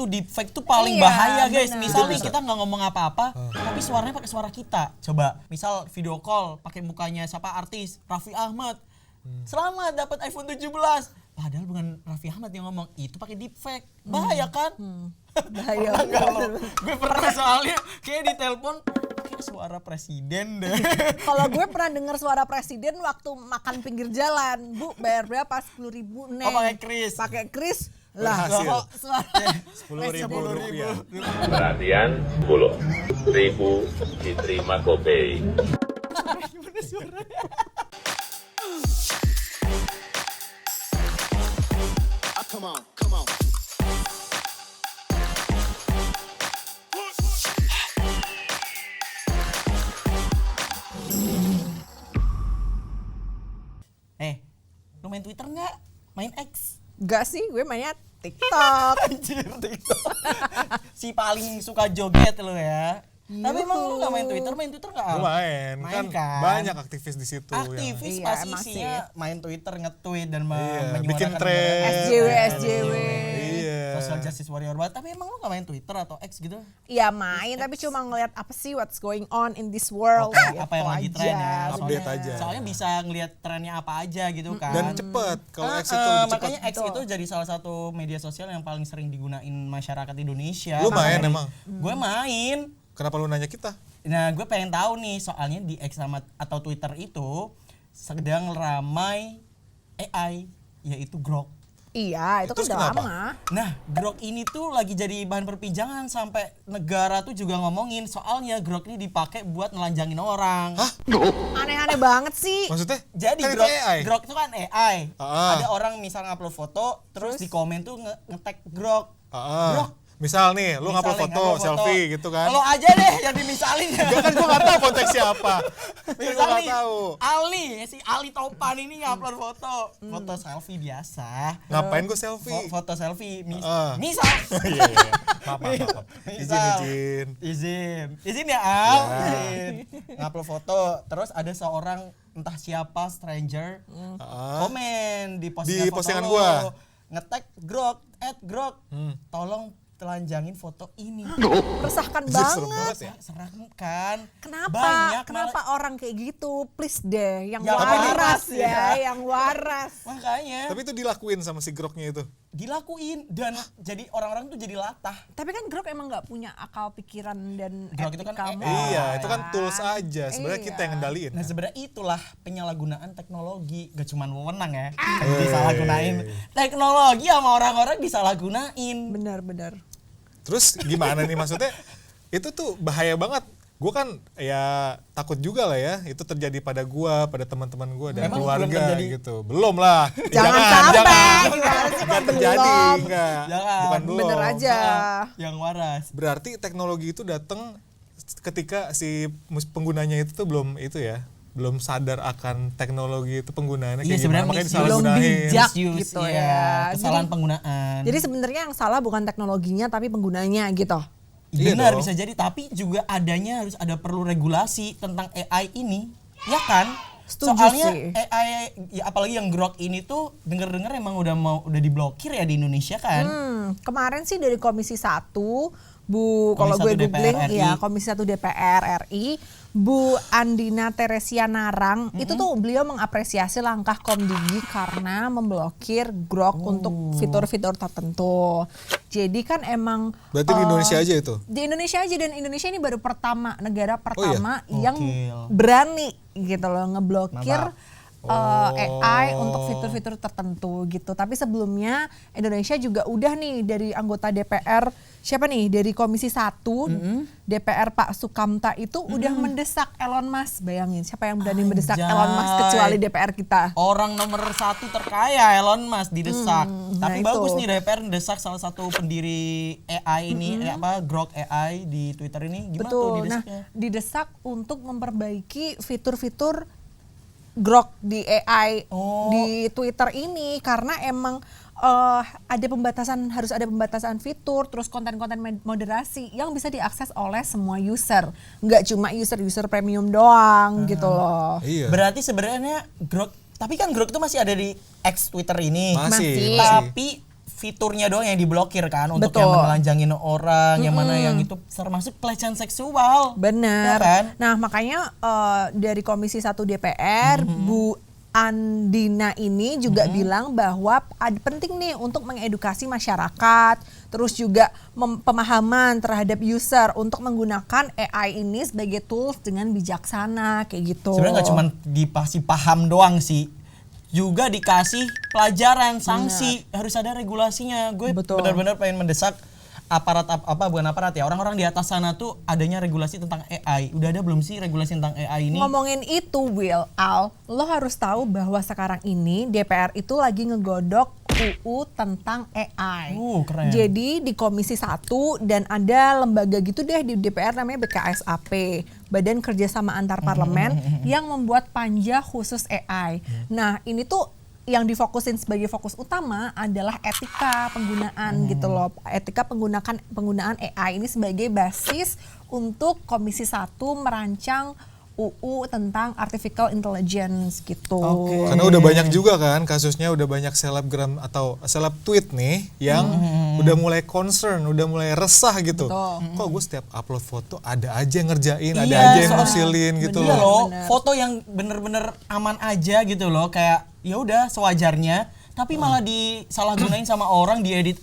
tuh deepfake tuh paling bahaya guys. Bener. Misal nih kita nggak ngomong apa-apa, tapi suaranya pakai suara kita. Coba, misal video call pakai mukanya siapa artis, Raffi Ahmad. Selamat dapat iPhone 17. Padahal bukan Raffi Ahmad yang ngomong, itu pakai deepfake. Bahaya kan? Bahaya. Gue pernah soalnya kayak di telepon kayak suara presiden deh. Kalau gue pernah dengar suara presiden waktu makan pinggir jalan. Bu, bayar berapa? 10.000 Neng. Oh, pakai kris. Pakai kris. Berhasil. Lah, kok suara 10.000 rupiah. Perhatian 10.000 diterima GoPay. Gimana suaranya? Come on, come on. Lu main Twitter nggak? Main X? Enggak sih, gue mainnya TikTok. Anjir, TikTok. Si paling suka joget lu ya. Tapi emang lu nggak main Twitter? Main Twitter nggak? Gue main kan banyak aktivis di situ. Aktivis Iya, pasti masih. isinya main Twitter, nge-tweet dan bikin menyuarakan thread. SJW. Iya. social justice warrior banget. Tapi emang lu nggak main Twitter atau X gitu? Iya main, tapi cuma ngeliat apa sih what's going on in this world. Oke, gitu apa yang lagi tren ya? Update aja. Soalnya bisa ngelihat trennya apa aja gitu kan. Dan cepet. Kalau X itu lebih cepet. Makanya X itu jadi salah satu media sosial yang paling sering digunain masyarakat Indonesia. Lu main Makanya emang? Gue main. Kenapa lu nanya kita? Nah, gue pengen tahu nih soalnya di X sama atau Twitter itu sedang ramai AI yaitu Grok. Iya, itu kan Terus udah kenapa? lama. Nah, Grok ini tuh lagi jadi bahan perbincangan sampai negara tuh juga ngomongin soalnya Grok ini dipakai buat nelanjangin orang. Hah? Aneh-aneh banget sih. Maksudnya? Jadi Kan itu Grok, AI. Grok itu kan AI. Ah. Ada orang misal ngupload foto, terus di komen tuh nge-tag Grok. Grok. Misal nih, lu ngupload Misalnya foto, ngupload selfie gitu kan. Lo aja deh yang dimisalin. Enggak kan gua enggak tahu konteksnya apa. Gua Misal enggak nih, tahu. Ali, si Ali Topan ini ngupload foto selfie biasa. Ngapain gua selfie? Foto selfie, Ah. misal. Iya, iya. Maaf. Misal. Izin ya Al. Ya. Izin. Ngupload foto, terus ada seorang entah siapa stranger komen di postingan, Di postingan foto gua. lo. Nge-tag Grok, @Grok. Tolong telanjangin foto ini. Resahkan Serem banget. banget ya. Serem kan? Kenapa? Banyak Kenapa orang kayak gitu? Please deh, yang Yang waras waras, ya, yang waras. Makanya Tapi itu dilakuin sama si Groknya itu. dilakuin dan jadi orang-orang tuh jadi latah. Tapi kan Grok emang nggak punya akal pikiran dan Grok itu kan etika AI. moral, Iya, itu kan ya. tools aja. Sebenarnya Iya. kita yang ngendaliin. Nah sebenarnya itulah penyalahgunaan teknologi. Gak cuma wewenang ya, disalahgunain. Teknologi sama orang-orang disalahgunain. Benar-benar. Terus gimana nih maksudnya? Itu tuh bahaya banget. Gue kan ya takut juga lah ya. Itu terjadi pada gua, pada teman-teman gua dan Emang belum keluarga terjadi? gitu. Belum lah. Jangan sampai. Gimana sih Nggak kok terjadi, belum? enggak. Jangan. Bukan belum. Bener aja. Yang waras. Berarti teknologi itu datang ketika si penggunanya itu tuh belum itu ya. Belum sadar akan teknologi itu penggunaannya Iya kayak sebenarnya gimana, makanya misuse. Belum disalahgunain. bijak. Misuse, gitu ya. ya. Kesalahan Jadi- penggunaan. Jadi sebenarnya yang salah bukan teknologinya tapi penggunanya gitu. Iya Benar dong. bisa jadi, tapi juga harus ada perlu regulasi tentang AI ini, ya kan? Setuju Soalnya sih. AI, ya apalagi yang Grok ini tuh denger-denger emang udah diblokir ya di Indonesia kan? Kemarin sih dari Komisi 1, Bu, kalau gue 1 DPR googling RI. ya Komisi 1 DPR RI, Bu Andina Teresia Narang, itu tuh beliau mengapresiasi langkah Komdigi karena memblokir Grok untuk fitur-fitur tertentu. Jadi kan emang Berarti di Indonesia aja itu. di Indonesia aja, dan Indonesia ini baru negara iya? pertama yang Gokil. berani gitu loh ngeblokir Mantap. AI untuk fitur-fitur tertentu gitu. Tapi sebelumnya Indonesia juga udah nih dari anggota DPR, siapa nih dari Komisi 1 DPR Pak Sukamta itu udah mendesak Elon Musk. Bayangin siapa yang berani mendesak Anjay. Elon Musk kecuali DPR kita. Orang nomor 1 terkaya Elon Musk didesak. Tapi nah bagus itu. nih DPR mendesak salah satu pendiri AI ini, Grok AI di Twitter ini. Gimana tuh Betul. Nah, didesaknya? didesak untuk memperbaiki fitur-fitur Grok di AI di Twitter ini karena emang harus ada pembatasan fitur, terus konten-konten moderasi yang bisa diakses oleh semua user, nggak cuma user premium doang gitu loh. Iya. Berarti sebenarnya Grok, tapi kan Grok itu masih ada di X Twitter ini. Masih. Masih. Tapi fiturnya doang yang diblokir kan untuk Betul. yang menelanjangin orang, yang mana yang itu termasuk pelecehan seksual. Bener. Ya kan? Nah makanya dari Komisi 1 DPR, Bu Andina ini juga bilang bahwa penting nih untuk mengedukasi masyarakat, terus juga pemahaman terhadap user untuk menggunakan AI ini sebagai tools dengan bijaksana kayak gitu. Sebenarnya nggak cuma dikasih paham doang sih, juga dikasih pelajaran, sanksi, harus ada regulasinya. Gue Betul. benar-benar pengen mendesak aparat bukan aparat ya, orang-orang di atas sana tuh adanya regulasi tentang AI. Udah ada belum sih regulasi tentang AI ini? Ngomongin itu lo harus tahu bahwa sekarang ini DPR itu lagi ngegodok UU tentang AI. Keren. Jadi di Komisi 1 dan ada lembaga gitu deh di DPR namanya BKSAP, Badan Kerjasama Antar Parlemen, yang membuat panja khusus AI. Nah ini tuh yang difokusin sebagai fokus utama adalah etika penggunaan gitu loh. Etika penggunaan AI ini sebagai basis untuk Komisi 1 merancang UU tentang artificial intelligence gitu. Karena udah banyak juga kan kasusnya, udah banyak selebgram atau seleb tweet nih yang udah mulai concern, udah mulai resah gitu. Betul. Kok gue setiap upload foto ada aja yang ngerjain, ada Iya, aja yang soalnya- ngusilin gitu Iya loh. loh, Bener. foto yang bener-bener aman aja gitu loh, kayak ya udah sewajarnya, tapi malah disalahgunain sama orang, diedit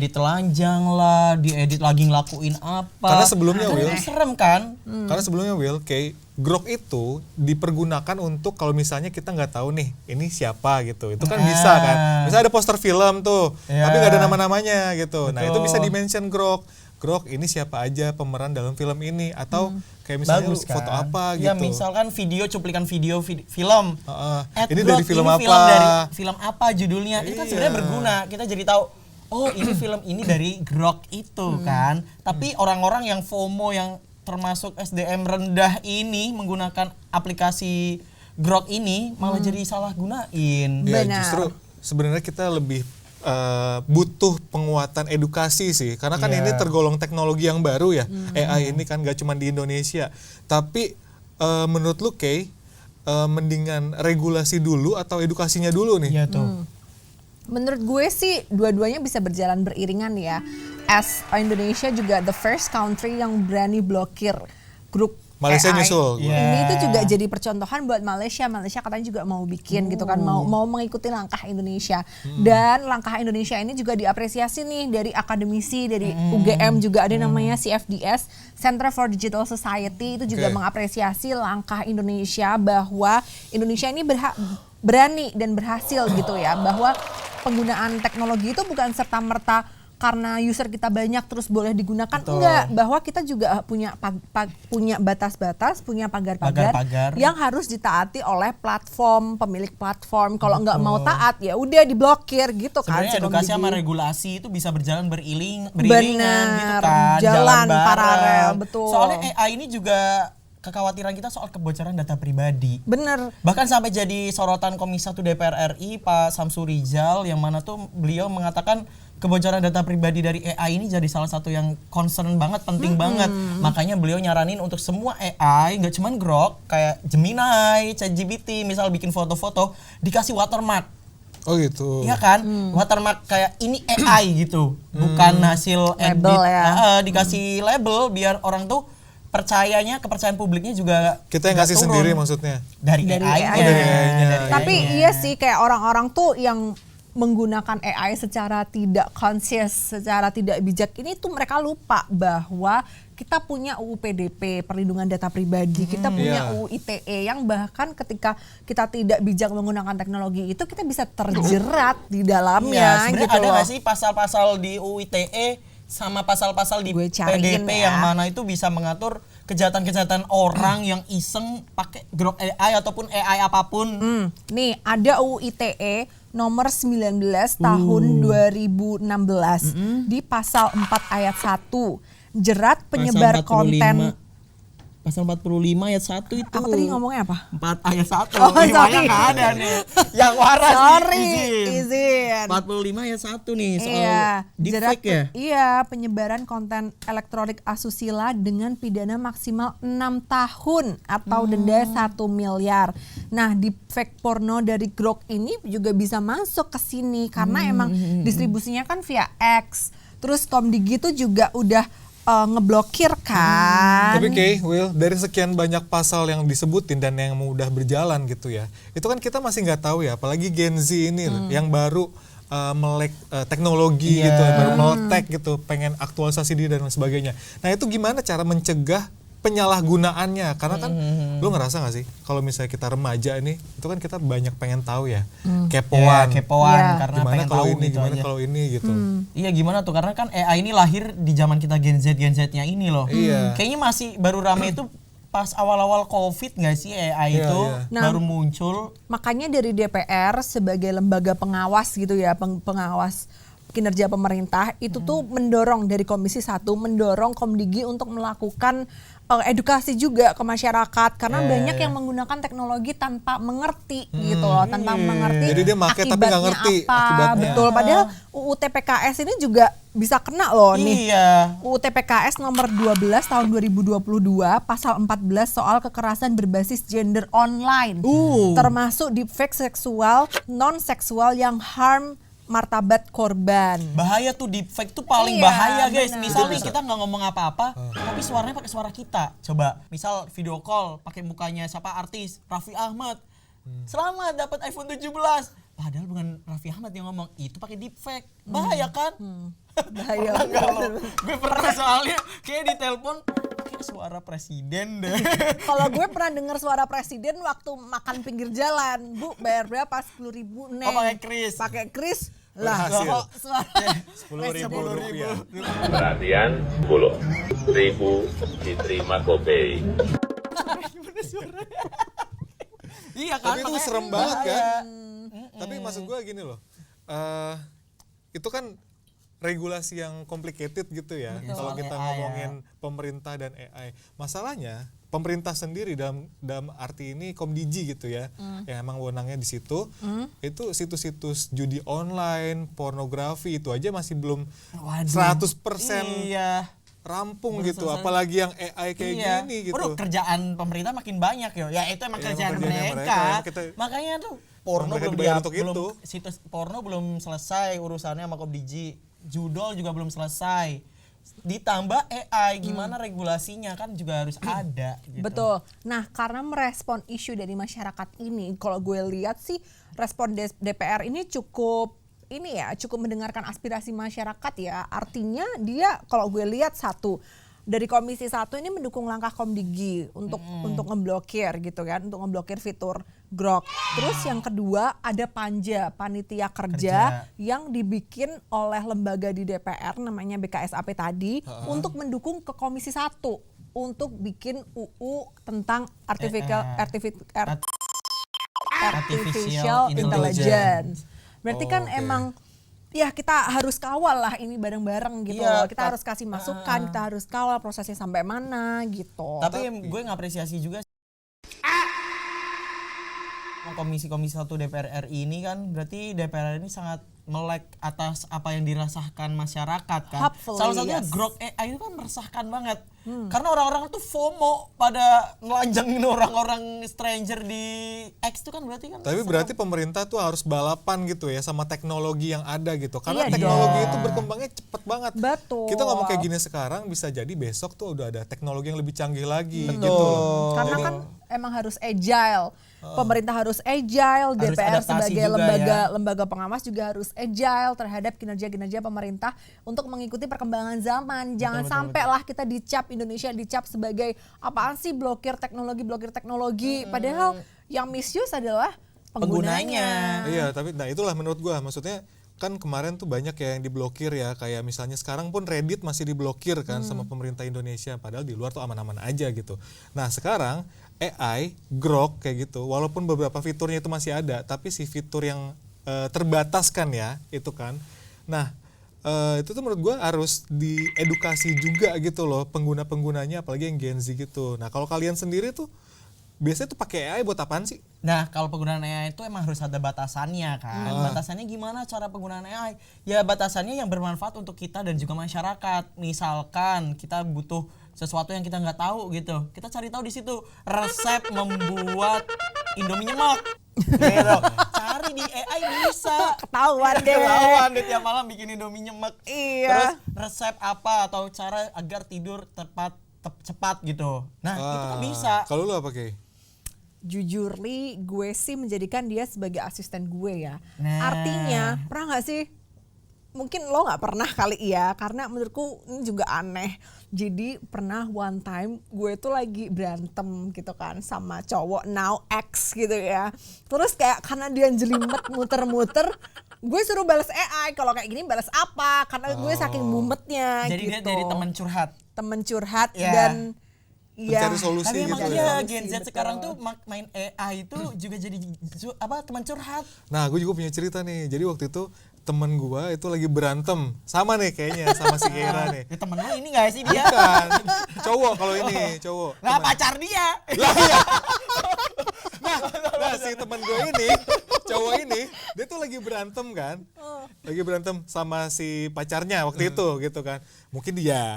telanjang lah, diedit lagi ngelakuin apa. Karena sebelumnya, Kan Will, itu serem kan? Karena sebelumnya kayak Grok itu dipergunakan untuk kalau misalnya kita nggak tahu nih ini siapa gitu, itu kan bisa kan. Misalnya ada poster film tuh, Ya. tapi nggak ada nama-namanya gitu. Nah itu Betul. bisa di-mention Grok ini siapa aja pemeran dalam film ini, atau kayak misalnya Bagus lu foto kan? apa Ya gitu. misalkan cuplikan video film. Ini Grok, dari film apa? dari film apa judulnya? Itu kan Iya. sebenarnya berguna. Kita jadi tahu, oh ini film ini dari Grok itu kan. Tapi orang-orang yang FOMO yang termasuk SDM rendah ini menggunakan aplikasi Grok ini malah jadi salah gunain. Ya Benar. justru sebenarnya kita lebih butuh penguatan edukasi sih, karena kan Iya. ini tergolong teknologi yang baru ya. AI ini kan gak cuma di Indonesia, tapi menurut lu Kay, mendingan regulasi dulu atau edukasinya dulu nih? Iya tuh. Menurut gue sih dua-duanya bisa berjalan beriringan ya. As Indonesia juga the first country yang berani blokir grup Malaysia AI. nyusul. Iya. Ini itu juga jadi percontohan buat Malaysia. Malaysia katanya juga mau bikin gitu kan, mau mengikuti langkah Indonesia. Dan langkah Indonesia ini juga diapresiasi nih dari akademisi, dari UGM juga ada namanya CFDS, Center for Digital Society, itu juga Oke. mengapresiasi langkah Indonesia bahwa Indonesia ini berani dan berhasil gitu ya, bahwa penggunaan teknologi itu bukan serta-merta karena user kita banyak terus boleh digunakan. Enggak, bahwa kita juga punya punya batas-batas, punya pagar-pagar Pagar-pagar. yang harus ditaati oleh pemilik platform. Kalau nggak mau taat ya udah diblokir gitu kan. Sebenarnya Sebelum edukasi sama di- regulasi itu bisa berjalan beriringan gitu Bener, kan. jalan bareng. paralel, betul. Soalnya AI ini juga kekhawatiran kita soal kebocoran data pribadi. Bener. Bahkan sampai jadi sorotan Komisi 1 DPR RI Pak Samsu Rijal, yang mana tuh beliau mengatakan kebocoran data pribadi dari AI ini jadi salah satu yang concern banget, penting banget. Makanya beliau nyaranin untuk semua AI, nggak cuman Grok, kayak Gemini, ChatGPT, misal bikin foto-foto dikasih watermark. Oh gitu. Iya kan? Watermark kayak ini AI gitu. Bukan hasil edit. Label ya. Dikasih label biar orang tuh percayanya, kepercayaan publiknya juga Kita yang nggak kasih turun. sendiri maksudnya. Dari Dari AI-nya. AI. Oh, dari AI-nya. Dari Tapi AI-nya. iya sih, kayak orang-orang tuh yang menggunakan AI secara tidak conscious, secara tidak bijak, ini tuh mereka lupa bahwa kita punya UU PDP, perlindungan data pribadi, kita punya Iya. UU ITE yang bahkan ketika kita tidak bijak menggunakan teknologi itu kita bisa terjerat di dalamnya Sebenarnya gitu ada loh. nggak sih pasal-pasal di UU ITE sama pasal-pasal di Gue cariin PDP ya. yang mana itu bisa mengatur kejahatan-kejahatan orang yang iseng pakai Grok AI ataupun AI apapun. Nih ada UU ITE nomor 19 tahun 2016 di pasal 4 ayat 1, jerat penyebar 45. konten Pasal 45 ayat 1 itu. Aku tadi ngomongnya apa? 4 ayat 1. Oh, Limanya sorry. nggak ada nih. Yang waras nih, Sorry, izin. izin. 45 ayat 1 nih soal Iya, deepfake ya. Iya, penyebaran konten elektronik asusila dengan pidana maksimal 6 tahun atau denda 1 miliar. Nah, deepfake porno dari Grok ini juga bisa masuk ke sini karena emang distribusinya kan via X. Terus Komdigi itu juga udah ngeblokir kan. Tapi Will, dari sekian banyak pasal yang disebutin dan yang udah berjalan gitu ya, itu kan kita masih nggak tahu ya, apalagi Gen Z ini loh, yang baru melek teknologi gitu, baru meletek gitu, pengen aktualisasi diri dan sebagainya. Nah itu gimana cara mencegah penyalahgunaannya? Karena kan lu ngerasa gak sih kalau misalnya kita remaja ini, itu kan kita banyak pengen tahu ya, kepoan, Kepoan Iya. karena gimana pengen kalau tahu ini, gitu gimana aja. kalau ini gitu. Iya gimana tuh, karena kan AI ini lahir di zaman kita Gen Z-nya ini loh. Iya. Kayaknya masih baru rame itu pas awal-awal COVID nggak sih AI Iya, itu iya. baru muncul. Makanya dari DPR sebagai lembaga pengawas gitu ya, pengawas kinerja pemerintah itu tuh mendorong dari Komisi 1 mendorong Komdigi untuk melakukan edukasi juga ke masyarakat karena banyak yang menggunakan teknologi tanpa mengerti gitu loh, tanpa mengerti Jadi dia make tapi nggak ngerti apa. akibatnya. Betul, padahal UU TPKS ini juga bisa kena loh nih. Iya. UU TPKS nomor 12 tahun 2022 pasal 14 soal kekerasan berbasis gender online. Termasuk deepfake seksual, non seksual yang harm martabat korban. Bahaya tuh, deepfake tuh paling Iya, bahaya guys. benar. Misal nih kita nggak ngomong apa-apa, tapi suaranya pakai suara kita. Coba, misal video call pakai mukanya siapa artis, Raffi Ahmad. Selamat dapat iPhone 17. Padahal bukan Raffi Ahmad yang ngomong, itu pakai deepfake. Bahaya kan? Bahaya. Pernah nggak lo? Gue pernah soalnya kayak di telepon kayak suara presiden deh. Kalau gue pernah dengar suara presiden waktu makan pinggir jalan. Bu, bayar berapa? 10.000 Neng. Oh, pakai kris. Pakai kris. Lah, Berhasil. kok suara 10.000 rupiah. Perhatian 10.000 diterima GoPay. Iya kan? Tapi itu makanya serem banget bahaya. kan. Tapi maksud gue gini loh, itu kan regulasi yang complicated gitu ya. Kalau kita AI ngomongin pemerintah dan AI, masalahnya pemerintah sendiri dalam arti ini Komdigi gitu ya, yang emang wewenangnya di situ, itu situs-situs judi online, pornografi itu aja masih belum 100% Iya. rampung Belum gitu, selesai. apalagi yang AI kayak Iya. gini gitu. Waduh, kerjaan pemerintah makin banyak yo. Ya itu emang Iya, kerjaan emang kerjaannya mereka. mereka. Kita- Makanya tuh porno mereka belum dibayar untuk belum itu. situs porno belum selesai urusannya sama Komdigi. Judol juga belum selesai. Ditambah AI, gimana regulasinya kan juga harus ada gitu. Betul. Nah, karena merespon isu dari masyarakat ini, kalau gue lihat sih respon DPR ini cukup mendengarkan aspirasi masyarakat ya. Artinya dia kalau gue lihat satu dari Komisi 1 ini mendukung langkah Komdigi untuk ngeblokir gitu kan, untuk ngeblokir fitur Grok. Terus yang kedua ada panitia kerja yang dibikin oleh lembaga di DPR namanya BKSAP tadi untuk mendukung ke Komisi 1 untuk bikin UU tentang artificial intelligence. Berarti kan Oke. emang ya kita harus kawal lah ini bareng-bareng gitu Iya, loh. Kita harus kasih masukan, kita harus kawal prosesnya sampai mana gitu. Tapi gue ngapresiasi juga Komisi 1 DPR RI ini kan berarti DPR ini sangat melek atas apa yang dirasakan masyarakat kan. Hopefully, Salah satunya yes. Grok AI itu kan meresahkan banget. Karena orang-orang tuh FOMO pada nelanjangin orang-orang stranger di X itu kan berarti kan. Tapi serem. berarti pemerintah tuh harus balapan gitu ya sama teknologi yang ada gitu. Karena Iya teknologi dong. itu berkembangnya cepet banget. Betul. Kita ngomong kayak gini sekarang bisa jadi besok tuh udah ada teknologi yang lebih canggih lagi Betul. gitu loh. Karena Jadi- kan emang harus agile. Pemerintah harus agile, Harus DPR adaptasi sebagai juga ya. lembaga pengawas juga harus agile terhadap kinerja-kinerja pemerintah untuk mengikuti perkembangan zaman. Jangan sampai lah kita dicap Indonesia dicap sebagai apaan sih blokir teknologi. Padahal yang misuse adalah penggunanya. Iya, tapi nah itulah menurut gua maksudnya kan kemarin tuh banyak ya yang diblokir ya, kayak misalnya sekarang pun Reddit masih diblokir kan sama pemerintah Indonesia, padahal di luar tuh aman-aman aja gitu. Nah sekarang AI, Grok kayak gitu, walaupun beberapa fiturnya itu masih ada, tapi si fitur yang terbatas kan ya itu kan. Nah itu tuh menurut gue harus diedukasi juga gitu loh pengguna-penggunanya, apalagi yang Gen Z gitu. Nah kalau kalian sendiri tuh biasanya tuh pakai AI buat apaan sih? Nah, kalau penggunaan AI itu emang harus ada batasannya kan. Batasannya gimana cara penggunaan AI? Ya batasannya yang bermanfaat untuk kita dan juga masyarakat. Misalkan kita butuh sesuatu yang kita nggak tahu gitu, kita cari tahu di situ resep membuat Indomie nyemek. Gitu. Cari di AI bisa. Ketahuan deh. Ketahuan deh tiap malam bikin Indomie nyemek. Iya. Terus resep apa atau cara agar tidur cepat gitu. Nah, itu kan bisa. Kalau lu apa Kay? Jujur Li, gue sih menjadikan dia sebagai asisten gue ya. Nah. Artinya, pernah gak sih? Mungkin lo gak pernah kali ya, karena menurutku ini juga aneh. Jadi pernah one time gue tuh lagi berantem gitu kan sama cowok now ex gitu ya. Terus kayak karena dia jelimet muter-muter, gue suruh balas AI. Kalau kayak gini balas apa? Karena gue saking mumetnya Jadi gitu. dia dari teman curhat. Temen curhat Ya. dan Mencari solusi Tapi emang gitu iya ya. Gen Z sekarang tuh main AI itu juga jadi teman curhat. Nah gue juga punya cerita nih. Jadi waktu itu temen gue itu lagi berantem sama nih kayaknya sama si Kera nih. Ya temen lu ini gak sih dia? Bukan, cowok kalau ini cowok. Lah pacar dia. Lah iya. Nah si temen gue ini, cowok ini, dia tuh lagi berantem kan, lagi berantem sama si pacarnya waktu itu gitu kan. Mungkin dia.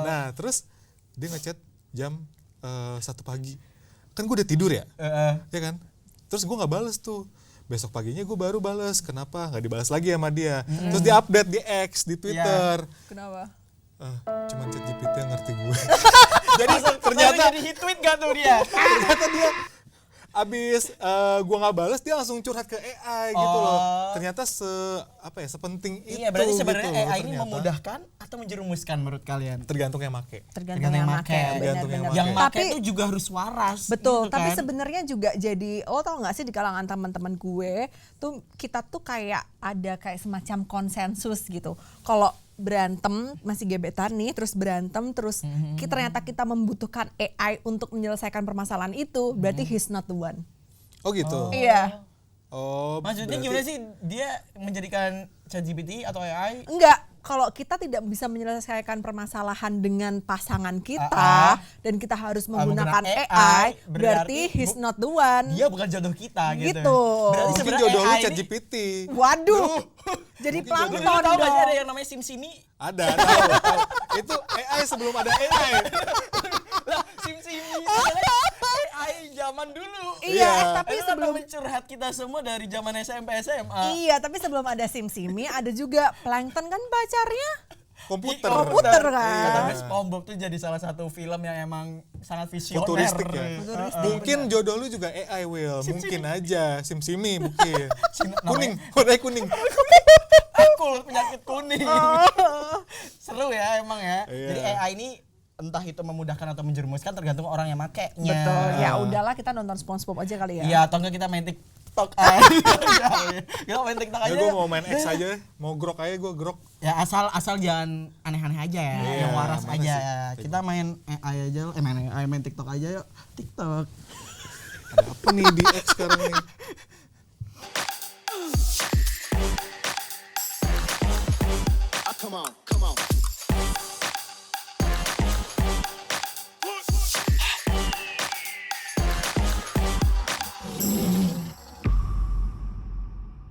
Nah terus dia ngechat jam 1 pagi. Kan gue udah tidur ya, ya kan. Terus gue nggak bales tuh. Besok paginya gue baru bales. Kenapa? Nggak dibalas lagi sama dia. Terus dia update di X, di Twitter. kenapa? Cuman ChatGPT yang ngerti gue. Jadi ternyata jadi hit tweet gak tuh dia? Ternyata dia abis gua nggak balas dia langsung curhat ke AI gitu loh. Ternyata sepenting itu. Iya, berarti sebenarnya gitu loh, AI ini ternyata. memudahkan atau menjerumuskan menurut kalian? Tergantung yang make. Tergantung yang make. Tergantung yang benar-benar. Yang Oke. make itu juga harus waras. Betul, gitu tapi kan? sebenarnya juga jadi, lo tau gak sih di kalangan teman-teman gue tuh kita tuh kayak ada kayak semacam konsensus gitu. Kalau berantem masih gebetan nih, terus berantem terus ternyata kita membutuhkan AI untuk menyelesaikan permasalahan itu, berarti he's not the one. Oh gitu. Iya. Oh. Maksudnya berarti- gimana sih dia menjadikan ChatGPT atau AI? Enggak, kalau kita tidak bisa menyelesaikan permasalahan dengan pasangan kita dan kita harus menggunakan menggunakan AI, AI, berarti he's not the one. Dia bukan jodoh kita gitu. Gitu. Berarti Mungkin sebenarnya jodoh lu AI ini ChatGPT. Waduh. Jadi Lu plankton tahu gak sih ada dong. yang namanya SimSimi? Ada, tahu. Itu AI sebelum ada AI. Lah, SimSimi itu adalah AI zaman dulu. Iya, tapi Itu sebelum teman curhat kita semua dari zaman SMP SMA. Iya, tapi sebelum ada SimSimi ada juga Plankton kan pacarnya. Komputer. Komputer kan. Katanya SpongeBob tuh jadi salah satu film yang emang sangat visioner. Futuristik ya. Mungkin jodoh lu juga AI Will. Mungkin aja. SimSimi mungkin. Kuning, warnanya kuning. Akul penyakit kuning. Seru ya emang ya. Iya. Jadi AI ini entah itu memudahkan atau menjerumuskan tergantung orang yang makainya. Betul. Ya udahlah kita nonton SpongeBob aja kali ya. Iya, atau enggak kita main TikTok aja. Kita main TikTok aja. Ya gue mau main X aja, mau grok aja gue grok. Ya asal jangan aneh-aneh aja ya, Iya, yang waras mana aja. sih? Kita main AI aja, main TikTok aja yuk. TikTok. Ada apa nih di X sekarang nih? Come on, come on.